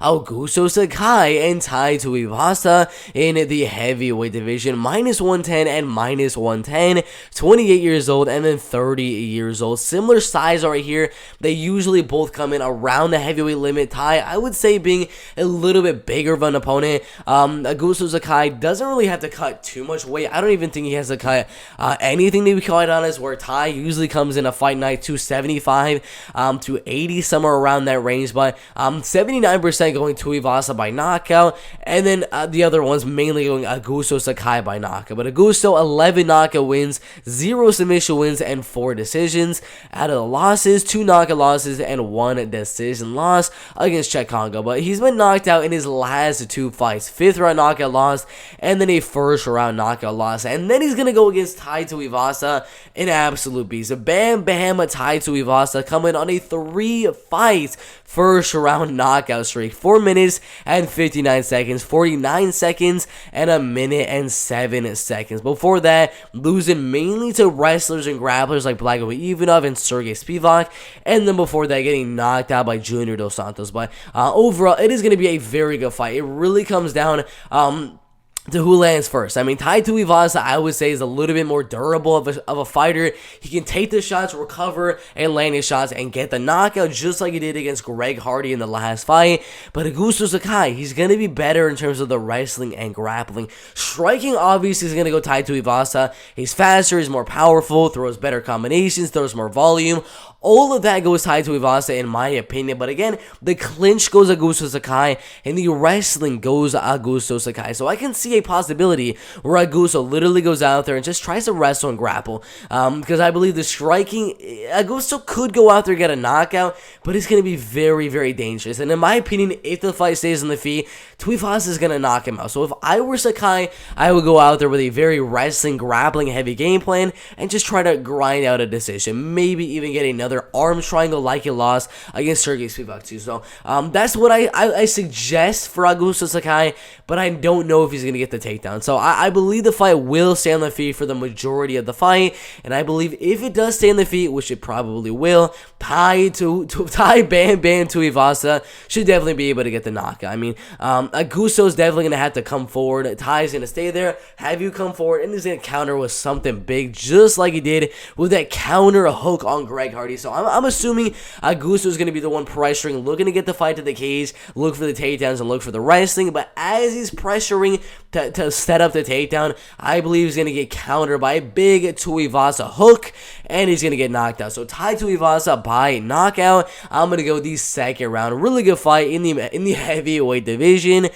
Augusto Sakai and Tai Tuivasa in the heavyweight division, -110 and -110, 28 years old and then 30 years old. Similar size right here. They usually both come in around the heavyweight limit. Tai, I would say, being a little bit bigger of an opponent. Augusto Sakai doesn't really have to cut too much weight. I don't even think he has to cut anything, to be quite honest, where Tai usually comes in a fight night 275 to 80, somewhere around that range, but 79% going Tuivasa by knockout, and then the other ones mainly going Augusto Sakai by knockout. But Augusto, 11 knockout wins, 0 submission wins, and 4 decisions. Out of the losses, 2 knockout losses and 1 decision loss against Czech Congo. But he's been knocked out in his last 2 fights. 5th round knockout loss, and then a 1st round knockout loss. And then he's going to go against Tai Tuivasa, an absolute beast. Bam Bam Tai Tuivasa coming on a 3-fight 1st round knockout streak. 4 minutes and 59 seconds, 49 seconds, and a minute and 7 seconds. Before that, losing mainly to wrestlers and grapplers like Blago Ivanov and Sergey Spivak, and then before that, getting knocked out by Junior Dos Santos. But overall, it is going to be a very good fight. It really comes down to who lands first. I mean, Tai Tuivasa, I would say, is a little bit more durable of a fighter. He can take the shots, recover, and land his shots, and get the knockout, just like he did against Greg Hardy in the last fight. But Augusto Sakai, he's going to be better in terms of the wrestling and grappling. Striking, obviously, is going to go Tai Tuivasa. He's faster, he's more powerful, throws better combinations, throws more volume. All of that goes Tai Tuivasa, in my opinion. But again, the clinch goes Augusto Sakai, and the wrestling goes Augusto Sakai. So I can see a possibility where Augusto literally goes out there and just tries to wrestle and grapple. Because I believe the striking, Augusto could go out there and get a knockout, but it's going to be very, very dangerous. And in my opinion, if the fight stays on the feet, Tuivasa is going to knock him out. So if I were Sakai, I would go out there with a very wrestling, grappling heavy game plan and just try to grind out a decision. Maybe even get another arm triangle like he lost against Sergey Spivak too. So that's what I suggest for Augusto Sakai, but I don't know if he's going to get the takedown. So I believe the fight will stay on the feet for the majority of the fight, and I believe if it does stay on the feet, which it probably will, Tai Bam Bam Tuivasa should definitely be able to get the knockout. I mean, Augusto is definitely going to have to come forward. Tai's going to stay there, have you come forward, and he's going to counter with something big, just like he did with that counter hook on Greg Hardy. So I'm assuming Augusto is going to be the one pressuring, looking to get the fight to the cage, look for the takedowns, and look for the wrestling. But as he's pressuring to set up the takedown, I believe he's going to get countered by a big Tuivasa hook, and he's going to get knocked out. So Tai Tuivasa by knockout. I'm going to go the second round. Really good fight in the heavyweight division.